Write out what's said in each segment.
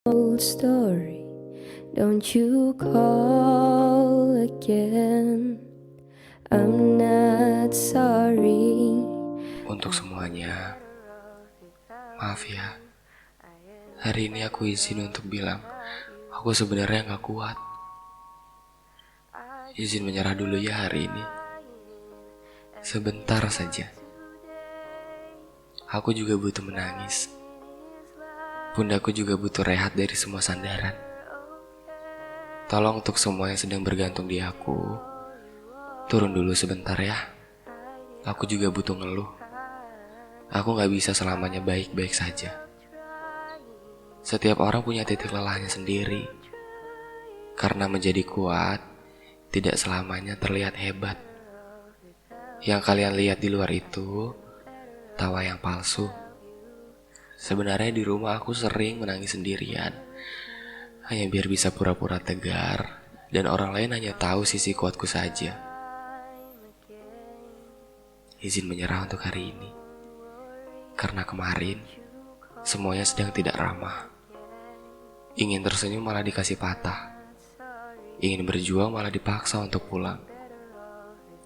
old story. Don't you call again. I'm not sorry. Untuk semuanya, maaf ya. Hari ini aku izin untuk bilang aku sebenarnya gak kuat. Izin menyerah dulu ya hari ini. Sebentar saja. Aku juga butuh menangis. Pundaku juga butuh rehat dari semua sandaran. Tolong untuk semua yang sedang bergantung di aku, turun dulu sebentar ya. Aku juga butuh ngeluh. Aku gak bisa selamanya baik-baik saja. Setiap orang punya titik lelahnya sendiri. Karena menjadi kuat tidak selamanya terlihat hebat. Yang kalian lihat di luar itu tawa yang palsu. Sebenarnya di rumah aku sering menangis sendirian, hanya biar bisa pura-pura tegar dan orang lain hanya tahu sisi kuatku saja. Izin menyerah untuk hari ini, karena kemarin semuanya sedang tidak ramah. Ingin tersenyum malah dikasih patah. Ingin berjuang malah dipaksa untuk pulang.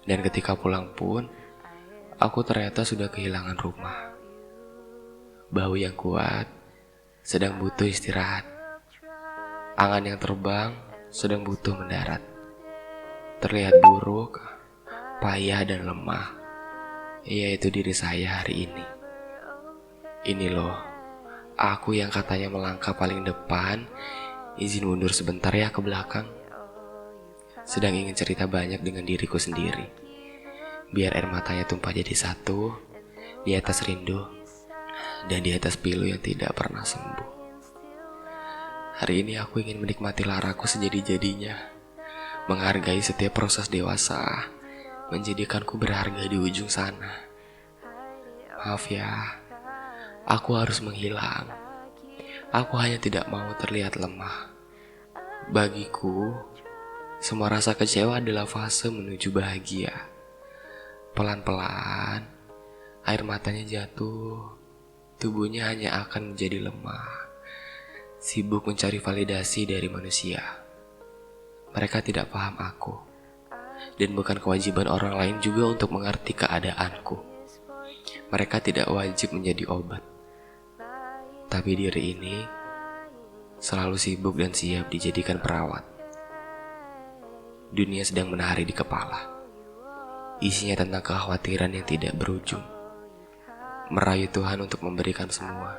Dan ketika pulang pun, aku ternyata sudah kehilangan rumah. Bahu yang kuat sedang butuh istirahat. Angan yang terbang sedang butuh mendarat. Terlihat buruk, payah dan lemah. Yaitu diri saya hari ini. Ini loh, aku yang katanya melangkah paling depan, izin mundur sebentar ya ke belakang. Sedang ingin cerita banyak dengan diriku sendiri. Biar air matanya tumpah jadi satu, di atas rindu, dan di atas pilu yang tidak pernah sembuh. Hari ini aku ingin menikmati laraku sejadi-jadinya. Menghargai setiap proses dewasa, menjadikanku berharga di ujung sana. Maaf ya, aku harus menghilang. Aku hanya tidak mau terlihat lemah. Bagiku, semua rasa kecewa adalah fase menuju bahagia. Pelan-pelan, air matanya jatuh. Tubuhnya hanya akan menjadi lemah, sibuk mencari validasi dari manusia. Mereka tidak paham aku, dan bukan kewajiban orang lain juga untuk mengerti keadaanku. Mereka tidak wajib menjadi obat. Tapi diri ini selalu sibuk dan siap dijadikan perawat. Dunia sedang menari di kepala. Isinya tentang kekhawatiran yang tidak berujung. Merayu Tuhan untuk memberikan semua.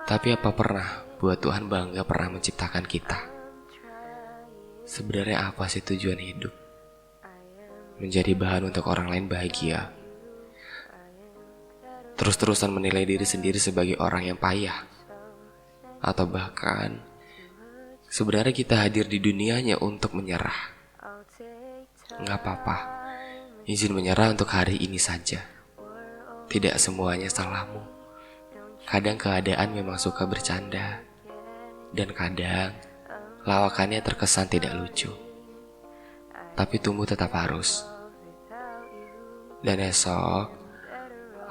Tapi apa pernah buat Tuhan bangga pernah menciptakan kita? Sebenarnya apa sih tujuan hidup? Menjadi bahan untuk orang lain bahagia. Terus-terusan menilai diri sendiri sebagai orang yang payah. Atau bahkan sebenarnya kita hadir di dunianya untuk menyerah. Nggak apa-apa, izin menyerah untuk hari ini saja. Tidak semuanya salahmu. Kadang keadaan memang suka bercanda, dan kadang lawakannya terkesan tidak lucu. Tapi tumbuh tetap harus. Dan esok,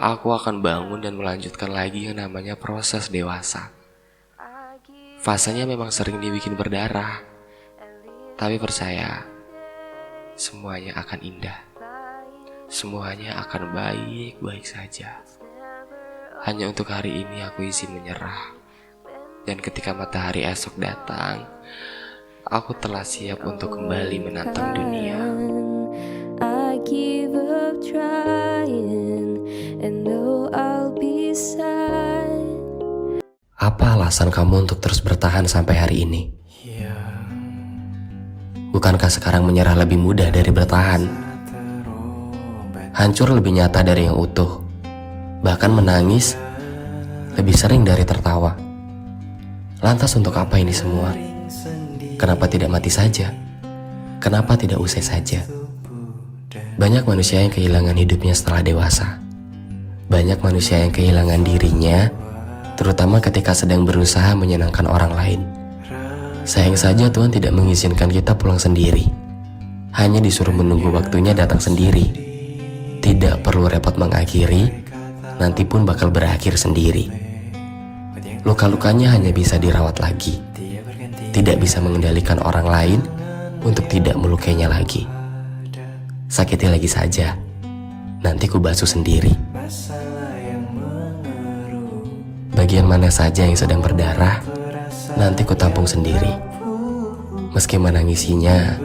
aku akan bangun dan melanjutkan lagi yang namanya proses dewasa. Fasenya memang sering dibikin berdarah, tapi percaya, semuanya akan indah. Semuanya akan baik-baik saja. Hanya untuk hari ini aku izin menyerah. Dan ketika matahari esok datang, aku telah siap untuk kembali menatang dunia. I give up trying, and though I'll be sad. Apa alasan kamu untuk terus bertahan sampai hari ini? Bukankah sekarang menyerah lebih mudah dari bertahan? Hancur lebih nyata dari yang utuh. Bahkan menangis lebih sering dari tertawa. Lantas untuk apa ini semua? Kenapa tidak mati saja? Kenapa tidak usai saja? Banyak manusia yang kehilangan hidupnya setelah dewasa. Banyak manusia yang kehilangan dirinya, terutama ketika sedang berusaha menyenangkan orang lain. Sayang saja Tuhan tidak mengizinkan kita pulang sendiri. Hanya disuruh menunggu waktunya datang sendiri. Tidak perlu repot mengakhiri, nanti pun bakal berakhir sendiri. Luka-lukanya hanya bisa dirawat lagi. Tidak bisa mengendalikan orang lain untuk tidak melukainya lagi. Sakiti lagi saja, nanti ku basuh sendiri. Bagian mana saja yang sedang berdarah, nanti ku tampung sendiri. Meski menangisinya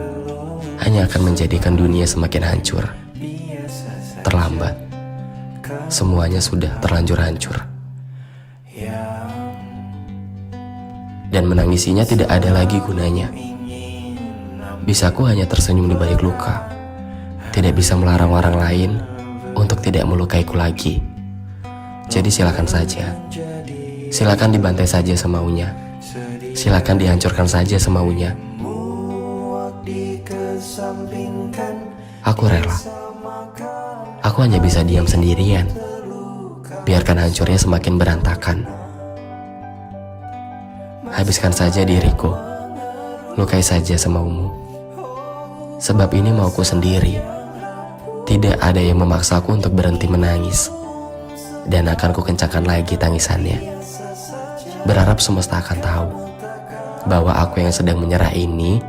hanya akan menjadikan dunia semakin hancur. Terlambat, semuanya sudah terlanjur hancur. Dan menangisinya tidak ada lagi gunanya. Bisaku hanya tersenyum di balik luka. Tidak bisa melarang orang lain untuk tidak melukaiku lagi. Jadi silakan saja. Silakan dibantai saja semaunya. Silakan dihancurkan saja semaunya. Aku rela. Aku hanya bisa diam sendirian. Biarkan hancurnya semakin berantakan. Habiskan saja diriku. Lukai saja semaumu. Sebab ini mauku sendiri. Tidak ada yang memaksaku untuk berhenti menangis. Dan akan ku kencangkan lagi tangisannya. Berharap semesta akan tahu bahwa aku yang sedang menyerah ini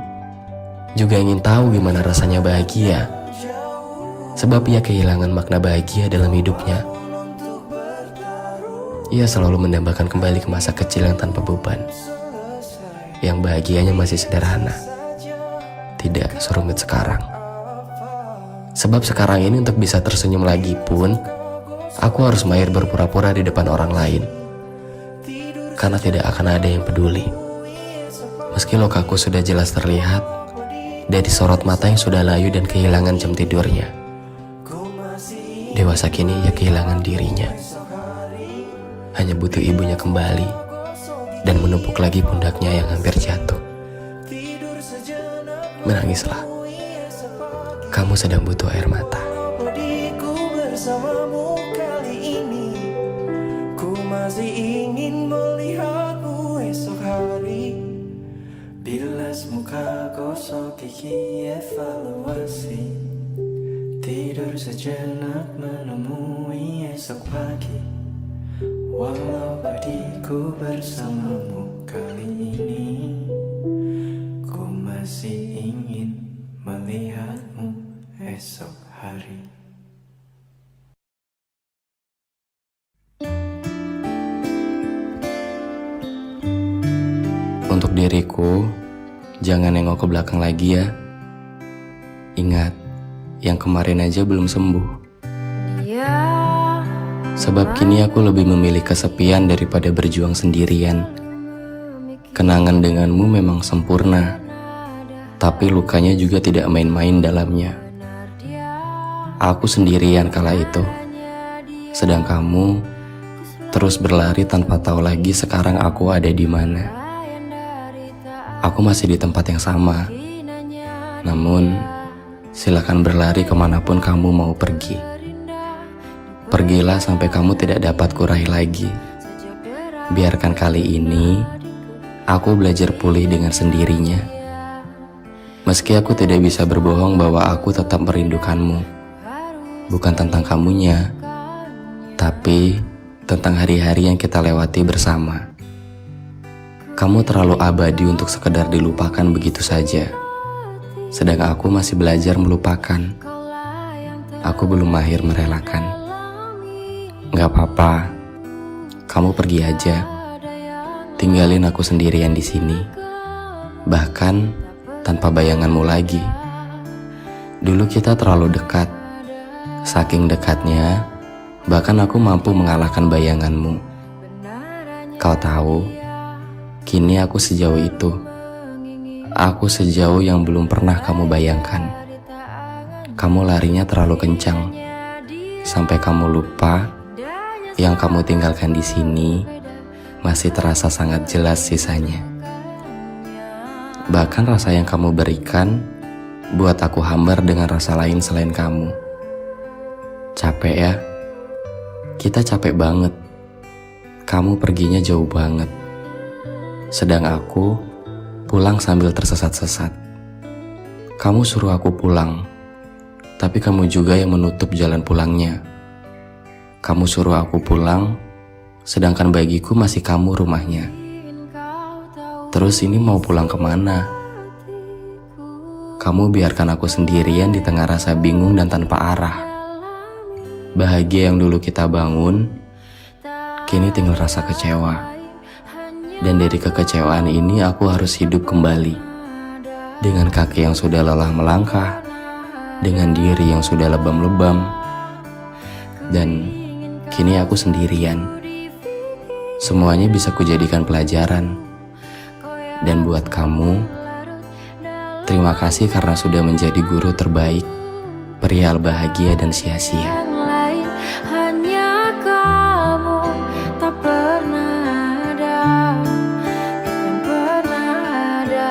juga ingin tahu gimana rasanya bahagia. Sebab ia kehilangan makna bahagia dalam hidupnya. Ia selalu mendambakan kembali ke masa kecil yang tanpa beban, yang bahagianya masih sederhana, tidak serumit sekarang. Sebab sekarang ini untuk bisa tersenyum lagi pun, aku harus mahir berpura-pura di depan orang lain. Karena tidak akan ada yang peduli. Meski lukaku sudah jelas terlihat dari sorot mata yang sudah layu dan kehilangan jam tidurnya. Dewasa kini ia kehilangan dirinya. Hanya butuh ibunya kembali dan menumpuk lagi pundaknya yang hampir jatuh. Menangislah. Kamu sedang butuh air mata. Bersamamu kali ini, ku masih ingin melihatmu esok hari. Bilas muka gosok gigi evaluasi, tidur sejenak menemui esok pagi. Walau padiku bersamamu kali ini, ku masih ingin melihatmu esok hari. Untuk diriku, jangan nengok ke belakang lagi ya. Ingat, yang kemarin aja belum sembuh. Sebab kini aku lebih memilih kesepian daripada berjuang sendirian. Kenangan denganmu memang sempurna, tapi lukanya juga tidak main-main dalamnya. Aku sendirian kala itu, sedang kamu terus berlari tanpa tahu lagi sekarang aku ada di mana. Aku masih di tempat yang sama, namun silakan berlari kemanapun kamu mau pergi. Pergilah sampai kamu tidak dapat kurai lagi. Biarkan kali ini aku belajar pulih dengan sendirinya. Meski aku tidak bisa berbohong bahwa aku tetap merindukanmu. Bukan tentang kamunya, tapi tentang hari-hari yang kita lewati bersama. Kamu terlalu abadi untuk sekedar dilupakan begitu saja. Sedang aku masih belajar melupakan. Aku belum mahir merelakan. Gak apa-apa, kamu pergi aja. Tinggalin aku sendirian di sini. Bahkan tanpa bayanganmu lagi. Dulu kita terlalu dekat. Saking dekatnya, bahkan aku mampu mengalahkan bayanganmu. Kau tahu, kini aku sejauh itu. Aku sejauh yang belum pernah kamu bayangkan. Kamu larinya terlalu kencang, sampai kamu lupa yang kamu tinggalkan di sini masih terasa sangat jelas sisanya. Bahkan rasa yang kamu berikan buat aku hambar dengan rasa lain selain kamu. Capek ya? Kita capek banget. Kamu perginya jauh banget. Sedang aku pulang sambil tersesat-sesat. Kamu suruh aku pulang, tapi kamu juga yang menutup jalan pulangnya. Kamu suruh aku pulang, sedangkan bagiku masih kamu rumahnya. Terus ini mau pulang kemana? Kamu biarkan aku sendirian di tengah rasa bingung dan tanpa arah. Bahagia yang dulu kita bangun, kini tinggal rasa kecewa. Dan dari kekecewaan ini aku harus hidup kembali. Dengan kaki yang sudah lelah melangkah, dengan diri yang sudah lebam-lebam, dan kini aku sendirian. Semuanya bisa kujadikan pelajaran. Dan buat kamu, terima kasih karena sudah menjadi guru terbaik, perihal bahagia dan sia-sia. Yang lain hanya kamu, tak pernah ada, takkan pernah ada.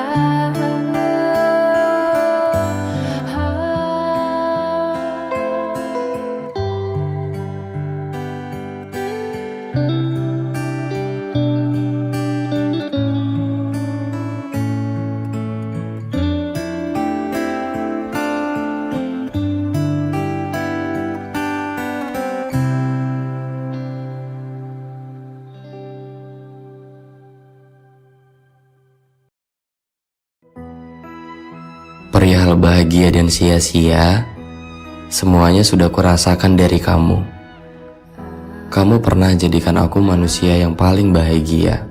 Perihal bahagia dan sia-sia, semuanya sudah kurasakan dari kamu. Kamu pernah jadikan aku manusia yang paling bahagia,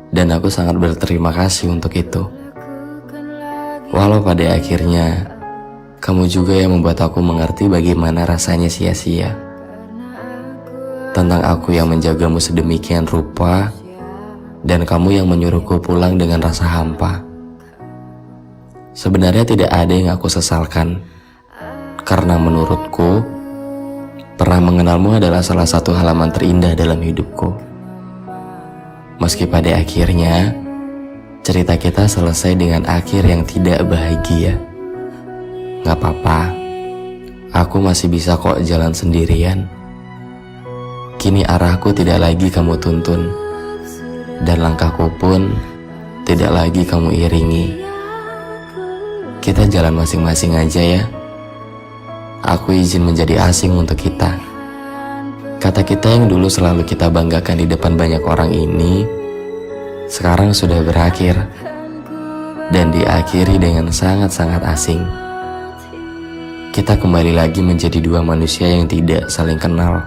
dan aku sangat berterima kasih untuk itu. Walau pada akhirnya, kamu juga yang membuat aku mengerti bagaimana rasanya sia-sia. Tentang aku yang menjagamu sedemikian rupa, dan kamu yang menyuruhku pulang dengan rasa hampa. Sebenarnya tidak ada yang aku sesalkan, karena menurutku, pernah mengenalmu adalah salah satu halaman terindah dalam hidupku. Meski pada akhirnya, cerita kita selesai dengan akhir yang tidak bahagia. Gak apa-apa, aku masih bisa kok jalan sendirian. Kini arahku tidak lagi kamu tuntun, dan langkahku pun tidak lagi kamu iringi. Kita jalan masing-masing aja ya. Aku izin menjadi asing untuk kita. Kata kita yang dulu selalu kita banggakan di depan banyak orang ini, sekarang sudah berakhir. Dan diakhiri dengan sangat-sangat asing. Kita kembali lagi menjadi dua manusia yang tidak saling kenal.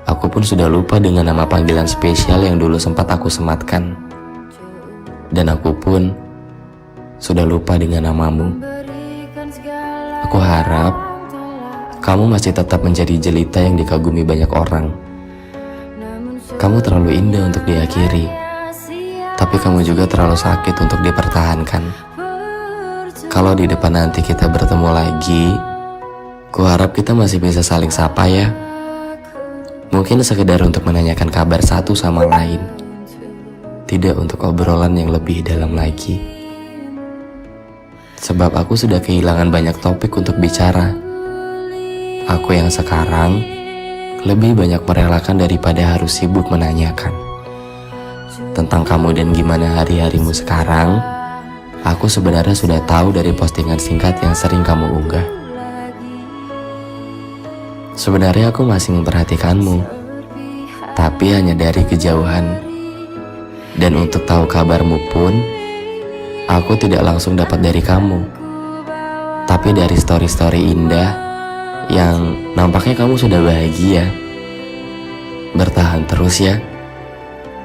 Aku pun sudah lupa dengan nama panggilan spesial yang dulu sempat aku sematkan. Dan aku pun sudah lupa dengan namamu. Aku harap kamu masih tetap menjadi jelita yang dikagumi banyak orang. Kamu terlalu indah untuk diakhiri, tapi kamu juga terlalu sakit untuk dipertahankan. Kalau di depan nanti kita bertemu lagi, ku harap kita masih bisa saling sapa ya. Mungkin sekedar untuk menanyakan kabar satu sama lain, tidak untuk obrolan yang lebih dalam lagi. Sebab aku sudah kehilangan banyak topik untuk bicara. Aku yang sekarang lebih banyak merelakan daripada harus sibuk menanyakan tentang kamu dan gimana hari-harimu sekarang. Aku sebenarnya sudah tahu dari postingan singkat yang sering kamu unggah. Sebenarnya aku masih memperhatikanmu, tapi hanya dari kejauhan. Dan untuk tahu kabarmu pun, aku tidak langsung dapat dari kamu, tapi dari story-story indah yang nampaknya kamu sudah bahagia. Bertahan terus ya.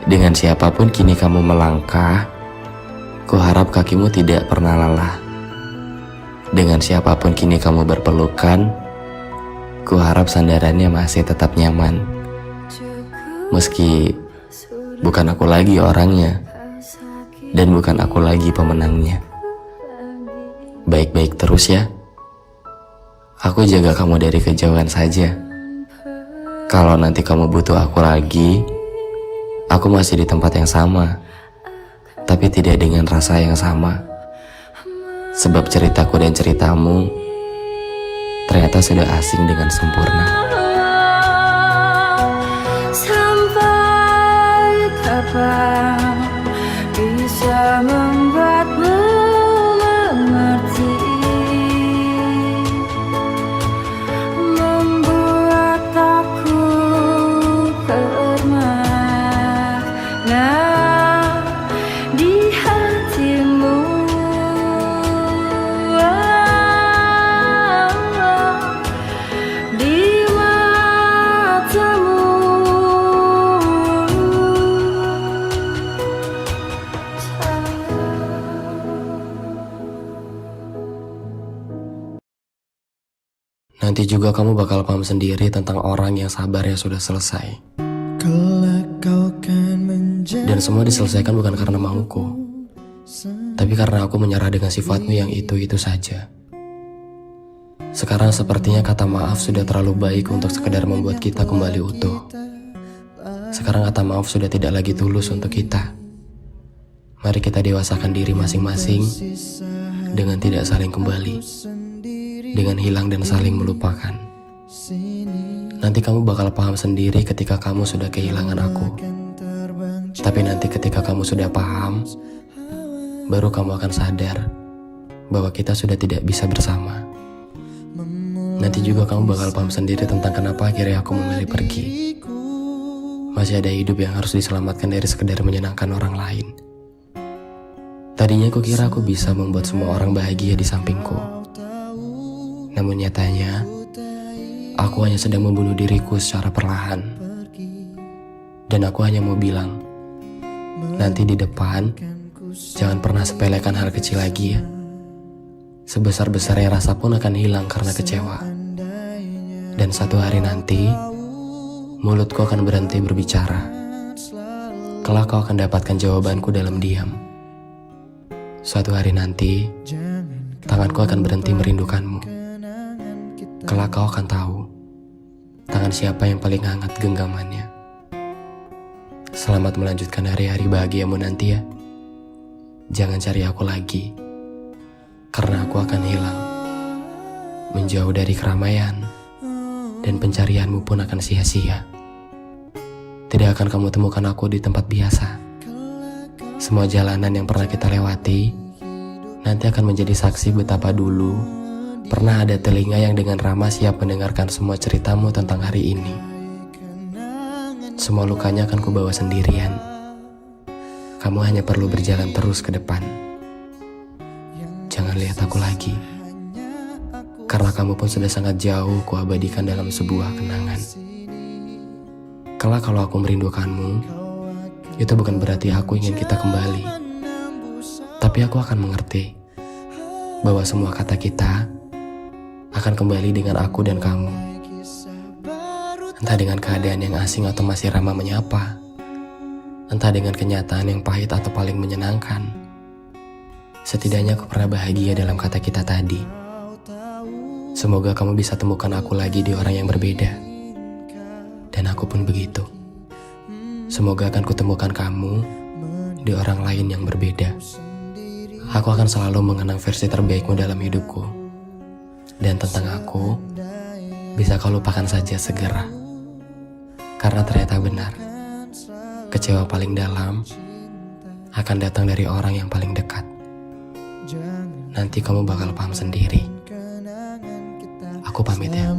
Dengan siapapun kini kamu melangkah, ku harap kakimu tidak pernah lelah. Dengan siapapun kini kamu berpelukan, ku harap sandarannya masih tetap nyaman. Meski bukan aku lagi orangnya, dan bukan aku lagi pemenangnya. Baik-baik terus ya. Aku jaga kamu dari kejauhan saja. Kalau nanti kamu butuh aku lagi, aku masih di tempat yang sama, tapi tidak dengan rasa yang sama. Sebab ceritaku dan ceritamu ternyata sudah asing dengan sempurna. Sampai kapan bisa membuatmu mengerti, membuat aku Nanti juga kamu bakal paham sendiri tentang orang yang sabarnya sudah selesai. Dan semua diselesaikan bukan karena mauku, tapi karena aku menyerah dengan sifatmu yang itu-itu saja. Sekarang sepertinya kata maaf sudah terlalu baik untuk sekedar membuat kita kembali utuh. Sekarang kata maaf sudah tidak lagi tulus untuk kita. Mari kita dewasakan diri masing-masing dengan tidak saling kembali, dengan hilang dan saling melupakan. Nanti kamu bakal paham sendiri ketika kamu sudah kehilangan aku. Tapi nanti ketika kamu sudah paham, baru kamu akan sadar bahwa kita sudah tidak bisa bersama. Nanti juga kamu bakal paham sendiri tentang kenapa akhirnya aku memilih pergi. Masih ada hidup yang harus diselamatkan dari sekedar menyenangkan orang lain. Tadinya aku kira aku bisa membuat semua orang bahagia di sampingku. Namun nyatanya, aku hanya sedang membunuh diriku secara perlahan. Dan aku hanya mau bilang, nanti di depan, jangan pernah sepelekan hal kecil lagi ya. Sebesar-besarnya rasa pun akan hilang karena kecewa. Dan satu hari nanti, mulutku akan berhenti berbicara. Kelak kau akan dapatkan jawabanku dalam diam. Suatu hari nanti, tanganku akan berhenti merindukanmu. Kelak kau akan tahu, tangan siapa yang paling hangat genggamannya. Selamat melanjutkan hari-hari bahagiamu nanti ya. Jangan cari aku lagi, karena aku akan hilang, menjauh dari keramaian, dan pencarianmu pun akan sia-sia. Tidak akan kamu temukan aku di tempat biasa. Semua jalanan yang pernah kita lewati nanti akan menjadi saksi betapa dulu pernah ada telinga yang dengan ramah siap mendengarkan semua ceritamu tentang hari ini. Semua lukanya akan kubawa sendirian. Kamu hanya perlu berjalan terus ke depan. Jangan lihat aku lagi, karena kamu pun sudah sangat jauh kuabadikan dalam sebuah kenangan. Kelak kalau aku merindukanmu, itu bukan berarti aku ingin kita kembali. Tapi aku akan mengerti bahwa semua kata kita akan kembali dengan aku dan kamu. Entah dengan keadaan yang asing atau masih ramah menyapa, entah dengan kenyataan yang pahit atau paling menyenangkan. Setidaknya aku pernah bahagia dalam kata kita tadi. Semoga kamu bisa temukan aku lagi di orang yang berbeda. Dan aku pun begitu. Semoga akan kutemukan kamu di orang lain yang berbeda. Aku akan selalu mengenang versi terbaikmu dalam hidupku. Dan tentang aku, bisa kau lupakan saja segera. Karena ternyata benar, kecewa paling dalam akan datang dari orang yang paling dekat. Nanti kamu bakal paham sendiri. Aku pamit ya.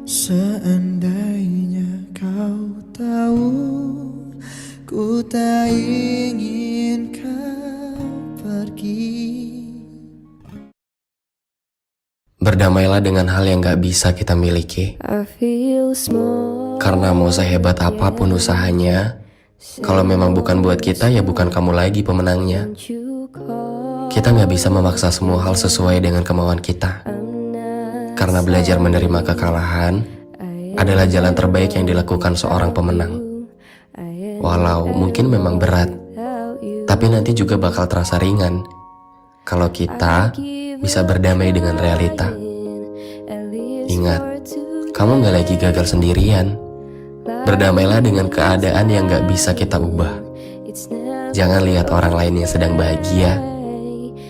Seandainya kau tahu, ku tak ingin kau pergi. Berdamailah dengan hal yang gak bisa kita miliki. I feel small. Karena mau sehebat apapun usahanya, kalau memang bukan buat kita, ya bukan kamu lagi pemenangnya. Kita gak bisa memaksa semua hal sesuai dengan kemauan kita. Karena belajar menerima kekalahan adalah jalan terbaik yang dilakukan seorang pemenang. Walau mungkin memang berat, tapi nanti juga bakal terasa ringan kalau kita bisa berdamai dengan realita. Ingat, kamu gak lagi gagal sendirian. Berdamailah dengan keadaan yang gak bisa kita ubah. Jangan lihat orang lain yang sedang bahagia,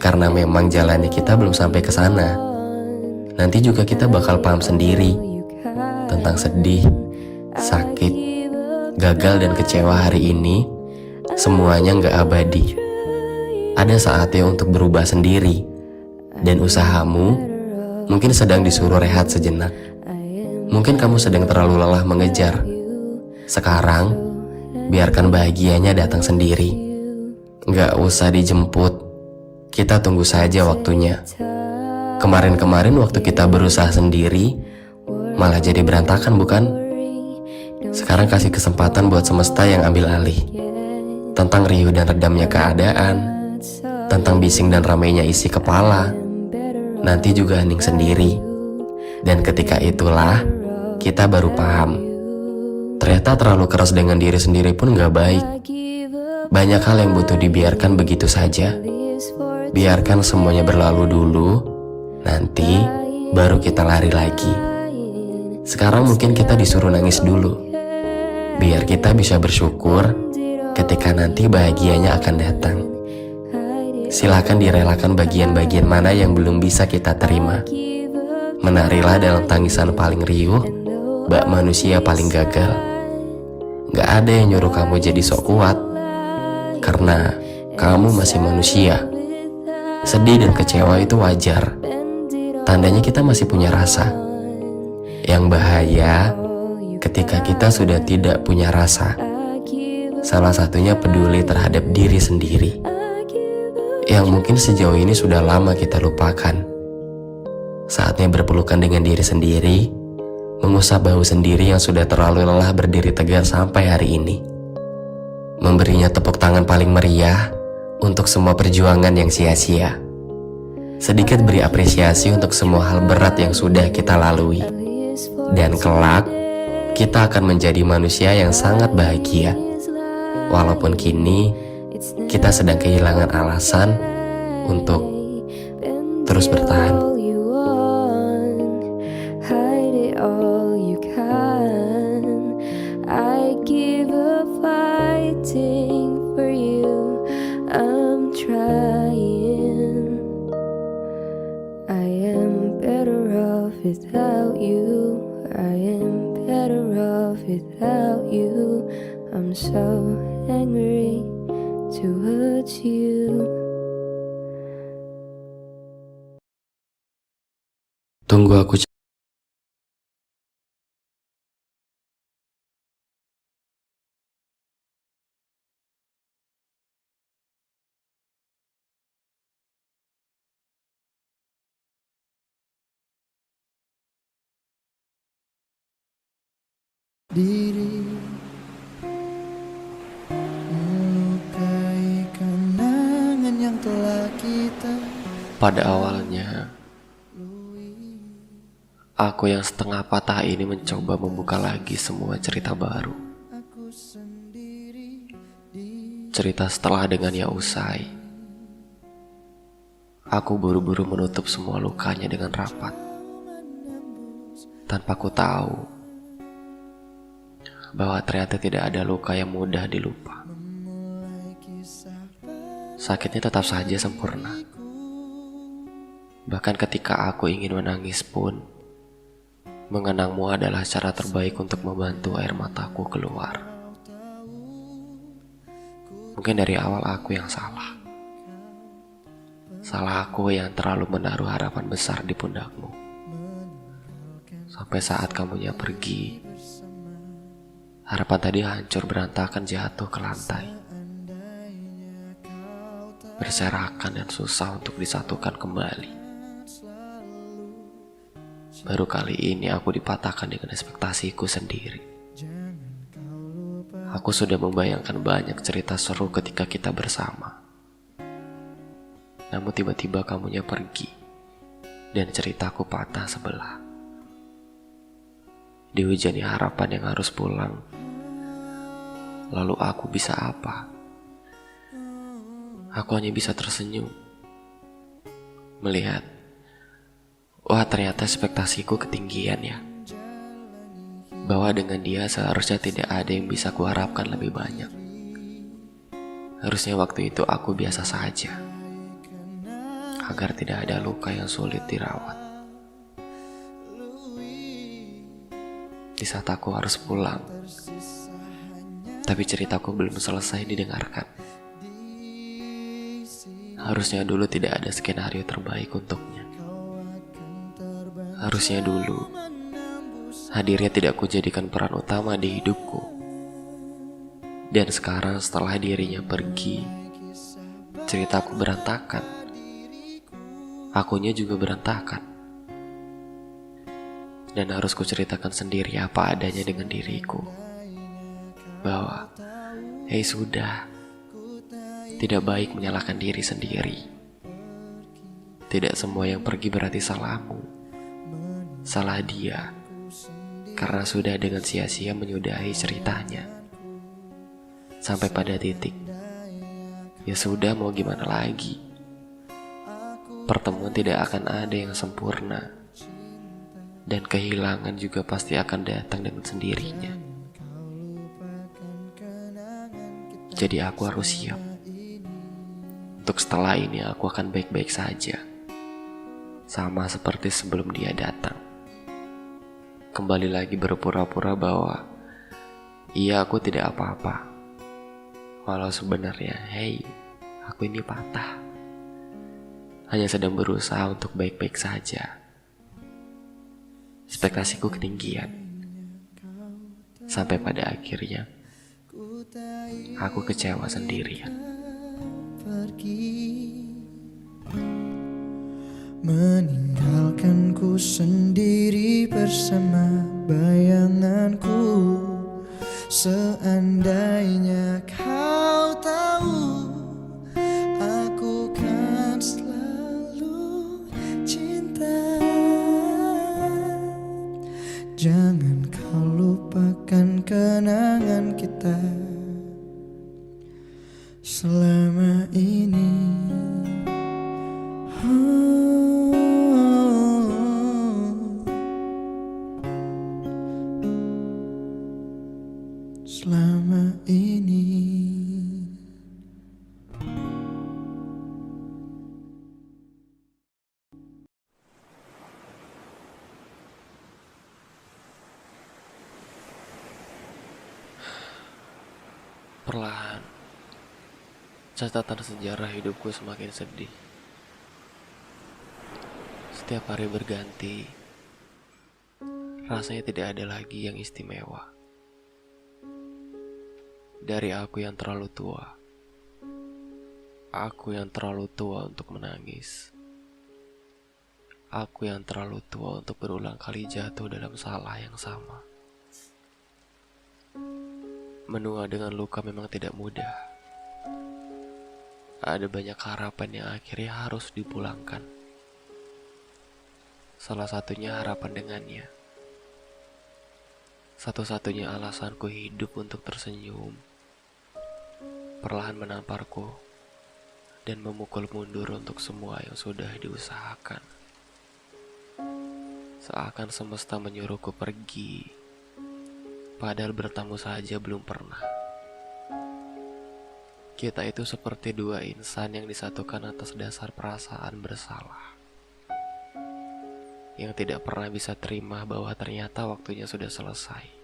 karena memang jalannya kita belum sampai ke sana. Nanti juga kita bakal paham sendiri tentang sedih, sakit, gagal dan kecewa hari ini. Semuanya gak abadi. Ada saatnya untuk berubah sendiri. Dan usahamu mungkin sedang disuruh rehat sejenak. Mungkin kamu sedang terlalu lelah mengejar. Sekarang, biarkan bahagianya datang sendiri. Nggak usah dijemput, kita tunggu saja waktunya. Kemarin-kemarin waktu kita berusaha sendiri, malah jadi berantakan bukan? Sekarang kasih kesempatan buat semesta yang ambil alih. Tentang riuh dan redamnya keadaan, tentang bising dan ramainya isi kepala, nanti juga hening sendiri. Dan ketika itulah kita baru paham, ternyata terlalu keras dengan diri sendiri pun gak baik. Banyak hal yang butuh dibiarkan begitu saja. Biarkan semuanya berlalu dulu, nanti baru kita lari lagi. Sekarang mungkin kita disuruh nangis dulu, biar kita bisa bersyukur ketika nanti bahagianya akan datang. Silakan direlakan bagian-bagian mana yang belum bisa kita terima. Menarilah dalam tangisan paling riuh, bak manusia paling gagal. Gak ada yang nyuruh kamu jadi sok kuat, karena kamu masih manusia. Sedih dan kecewa itu wajar, tandanya kita masih punya rasa. Yang bahaya ketika kita sudah tidak punya rasa. Salah satunya peduli terhadap diri sendiri, yang mungkin sejauh ini sudah lama kita lupakan. Saatnya berpelukan dengan diri sendiri, mengusap bahu sendiri yang sudah terlalu lelah berdiri tegar sampai hari ini. Memberinya tepuk tangan paling meriah untuk semua perjuangan yang sia-sia. Sedikit beri apresiasi untuk semua hal berat yang sudah kita lalui. Dan kelak, kita akan menjadi manusia yang sangat bahagia. Walaupun kini, kita sedang kehilangan alasan untuk terus bertahan. Without you, I am better off without you. I'm so angry towards you. Tunggu aku. Diri melukai kenangan yang telah kita. Pada awalnya, aku yang setengah patah ini mencoba membuka lagi semua cerita baru. Cerita setelah dengannya usai. Aku buru-buru menutup semua lukanya dengan rapat, tanpa ku tahu bahwa ternyata tidak ada luka yang mudah dilupa. Sakitnya tetap saja sempurna. Bahkan ketika aku ingin menangis pun, mengenangmu adalah cara terbaik untuk membantu air mataku keluar. Mungkin dari awal aku yang salah. Salah aku yang terlalu menaruh harapan besar di pundakmu. Sampai saat kamunya pergi, harapan tadi hancur berantakan jatuh ke lantai, berserakan dan susah untuk disatukan kembali. Baru kali ini aku dipatahkan dengan ekspektasiku sendiri. Aku sudah membayangkan banyak cerita seru ketika kita bersama. Namun tiba-tiba kamunya pergi dan ceritaku patah sebelah. Dihujani harapan yang harus pulang. Lalu aku bisa apa? Aku hanya bisa tersenyum melihat, wah ternyata ekspektasiku ketinggian ya. Bahwa dengan dia seharusnya tidak ada yang bisa kuharapkan lebih banyak. Harusnya waktu itu aku biasa saja, agar tidak ada luka yang sulit dirawat. Di saat aku harus pulang, tapi ceritaku belum selesai didengarkan. Harusnya dulu tidak ada skenario terbaik untuknya. Harusnya dulu hadirnya tidak kujadikan peran utama di hidupku. Dan sekarang setelah dirinya pergi, ceritaku berantakan. Akunya juga berantakan. Dan harus kuceritakan sendiri apa adanya dengan diriku. Bahwa, sudah. Tidak baik menyalahkan diri sendiri. Tidak semua yang pergi berarti salahmu. Salah dia. Karena sudah dengan sia-sia menyudahi ceritanya. Sampai pada titik. Ya sudah, mau gimana lagi. Pertemuan tidak akan ada yang sempurna. Dan kehilangan juga pasti akan datang dengan sendirinya. Jadi aku harus siap. Untuk setelah ini aku akan baik-baik saja. Sama seperti sebelum dia datang. Kembali lagi berpura-pura bahwa iya, aku tidak apa-apa. Walau sebenarnya, aku ini patah. Hanya sedang berusaha untuk baik-baik saja. Ekspektasiku ketinggian. Sampai pada akhirnya aku kecewa sendirian. Pergi meninggalkanku sendiri bersama bayanganku. Seandainya kau tahu, aku kan selalu cinta. Jangan kau lupakan kenangan kita selama ini. Selama ini. Perlahan, catatan sejarah hidupku semakin sedih. Setiap hari berganti, rasanya tidak ada lagi yang istimewa. Dari aku yang terlalu tua, aku yang terlalu tua untuk menangis. Aku yang terlalu tua untuk berulang kali jatuh dalam salah yang sama. Menua dengan luka memang tidak mudah. Ada banyak harapan yang akhirnya harus dipulangkan. Salah satunya harapan dengannya. Satu-satunya alasanku hidup untuk tersenyum. Perlahan menamparku dan memukul mundur untuk semua yang sudah diusahakan. Seakan semesta menyuruhku pergi, padahal bertemu saja belum pernah. Kita itu seperti dua insan yang disatukan atas dasar perasaan bersalah, yang tidak pernah bisa terima bahwa ternyata waktunya sudah selesai.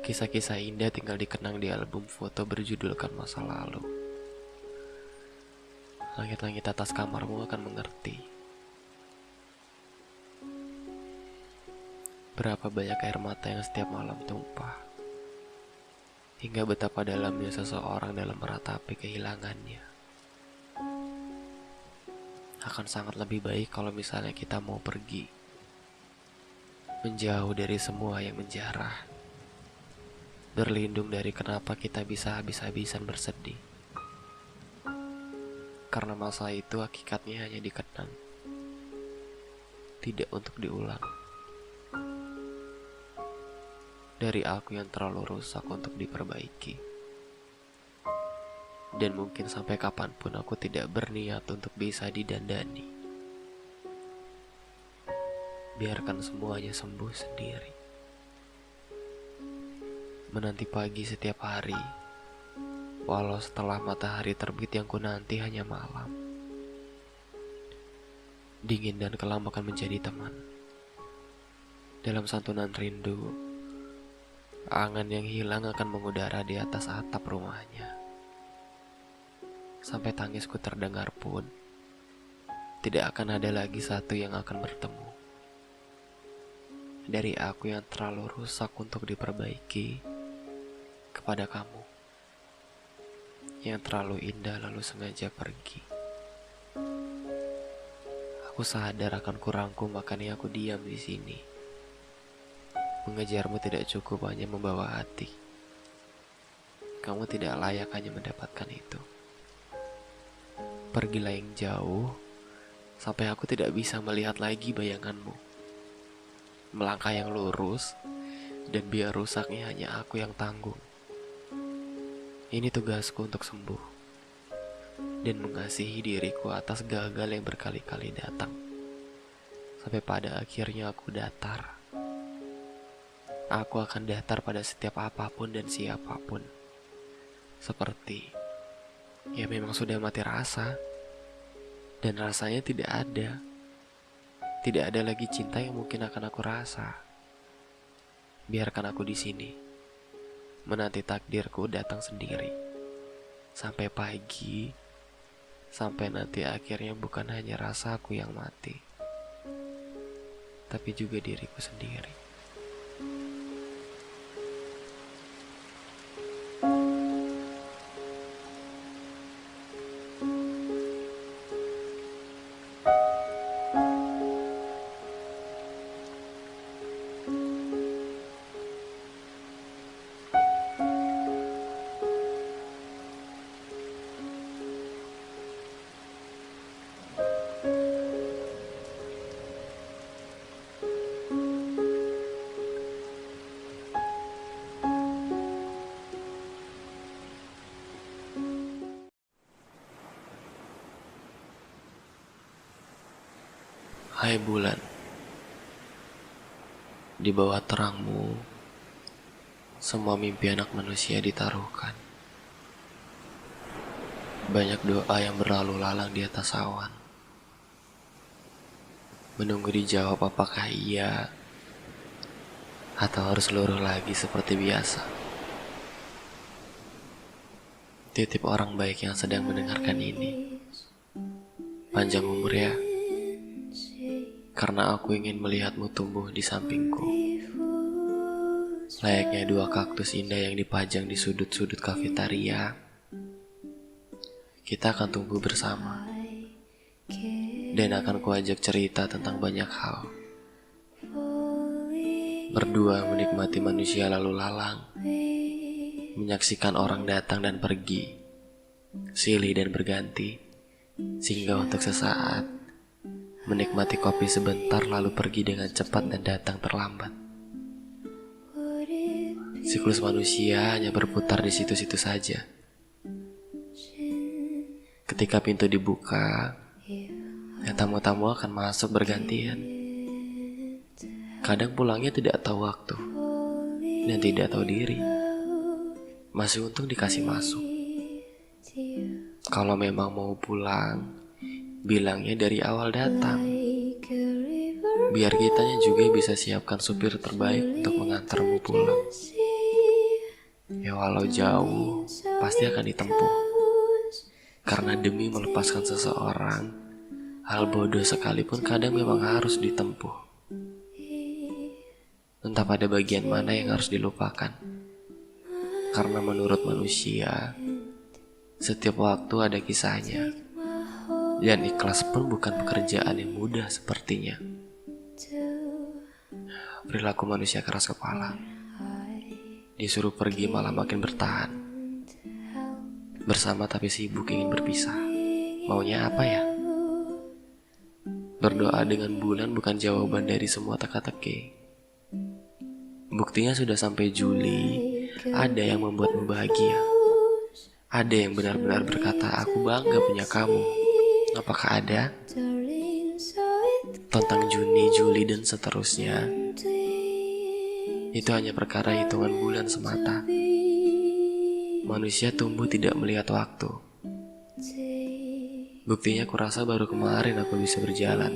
Kisah-kisah indah tinggal dikenang di album foto berjudulkan masa lalu. Langit-langit atas kamarmu akan mengerti berapa banyak air mata yang setiap malam tumpah, hingga betapa dalamnya seseorang dalam meratapi kehilangannya. Akan sangat lebih baik kalau misalnya kita mau pergi, menjauh dari semua yang menjarah, berlindung dari kenapa kita bisa habis-habisan bersedih. Karena masa itu hakikatnya hanya dikenang, tidak untuk diulang. Dari aku yang terlalu rusak untuk diperbaiki. Dan mungkin sampai kapanpun aku tidak berniat untuk bisa didandani. Biarkan semuanya sembuh sendiri. Menanti pagi setiap hari, walau setelah matahari terbit yang ku nanti hanya malam. Dingin dan kelam akan menjadi teman. Dalam santunan rindu, angan yang hilang akan mengudara di atas atap rumahnya. Sampai tangisku terdengar pun, tidak akan ada lagi satu yang akan bertemu. Dari aku yang terlalu rusak untuk diperbaiki, kepada kamu yang terlalu indah lalu sengaja pergi. Aku sadar akan kurangku, makanya aku diam di sini. Mengejarmu tidak cukup hanya membawa hati. Kamu tidak layak hanya mendapatkan itu. Pergilah yang jauh, sampai aku tidak bisa melihat lagi bayanganmu. Melangkah yang lurus, dan biar rusaknya hanya aku yang tanggung. Ini tugasku untuk sembuh dan mengasihi diriku atas gagal yang berkali-kali datang. Sampai pada akhirnya aku datar. Aku akan datar pada setiap apapun dan siapapun. Seperti ya memang sudah mati rasa. Dan rasanya tidak ada. Tidak ada lagi cinta yang mungkin akan aku rasa. Biarkan aku di sini, menanti takdirku datang sendiri. Sampai pagi, sampai nanti akhirnya bukan hanya rasaku yang mati, tapi juga diriku sendiri. Hai bulan, di bawah terangmu, semua mimpi anak manusia ditaruhkan. Banyak doa yang berlalu lalang di atas awan, menunggu dijawab apakah iya atau harus luruh lagi seperti biasa. Titip orang baik yang sedang mendengarkan ini, panjang umur ya. Karena aku ingin melihatmu tumbuh di sampingku, layaknya dua kaktus indah yang dipajang di sudut-sudut kafetaria. Kita akan tumbuh bersama, dan akan kuajak cerita tentang banyak hal. Berdua menikmati manusia lalu lalang, menyaksikan orang datang dan pergi, silih dan berganti, sehingga untuk sesaat menikmati kopi sebentar lalu pergi dengan cepat dan datang terlambat. Siklus manusia hanya berputar di situ-situ saja. Ketika pintu dibuka, tamu-tamu akan masuk bergantian. Kadang pulangnya tidak tahu waktu dan tidak tahu diri. Masih untung dikasih masuk. Kalau memang mau pulang, bilangnya dari awal datang, biar kitanya juga bisa siapkan supir terbaik untuk mengantarmu pulang. Ya walau jauh, pasti akan ditempuh. Karena demi melepaskan seseorang, hal bodoh sekalipun kadang memang harus ditempuh. Entah pada bagian mana yang harus dilupakan. Karena menurut manusia, setiap waktu ada kisahnya. Dan ikhlas pun bukan pekerjaan yang mudah sepertinya. Perilaku manusia keras kepala. Disuruh pergi malah makin bertahan. Bersama tapi sibuk ingin berpisah. Maunya apa ya? Berdoa dengan bulan bukan jawaban dari semua teka-teki. Buktinya sudah sampai Juli, ada yang membuatmu bahagia. Ada yang benar-benar berkata, aku bangga punya kamu. Apakah ada? Tentang Juni, Juli, dan seterusnya, itu hanya perkara hitungan bulan semata. Manusia tumbuh tidak melihat waktu. Buktinya kurasa baru kemarin aku bisa berjalan.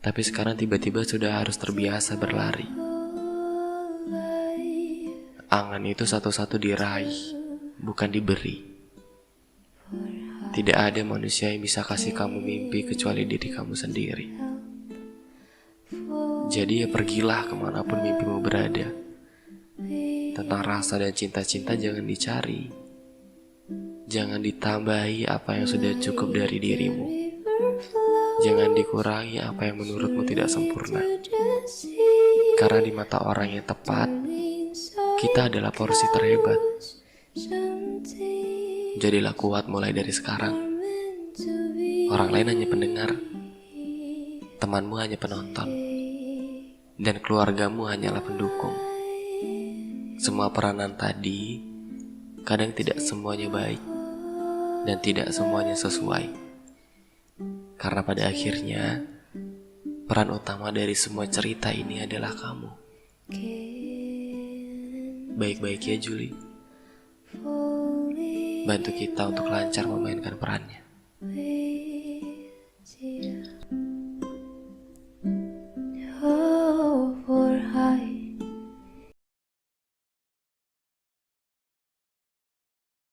Tapi sekarang tiba-tiba sudah harus terbiasa berlari. Angan itu satu-satu diraih, bukan diberi. Tidak ada manusia yang bisa kasih kamu mimpi kecuali diri kamu sendiri. Jadi ya pergilah kemanapun mimpimu berada. Tentang rasa dan cinta-cinta jangan dicari. Jangan ditambahi apa yang sudah cukup dari dirimu. Jangan dikurangi apa yang menurutmu tidak sempurna. Karena di mata orang yang tepat, kita adalah porsi terhebat. Jadilah kuat mulai dari sekarang. Orang lain hanya pendengar, temanmu hanya penonton, dan keluargamu hanyalah pendukung. Semua peranan tadi kadang tidak semuanya baik dan tidak semuanya sesuai. Karena pada akhirnya peran utama dari semua cerita ini adalah kamu. Baik-baik ya Julie. Bantu kita untuk lancar memainkan perannya.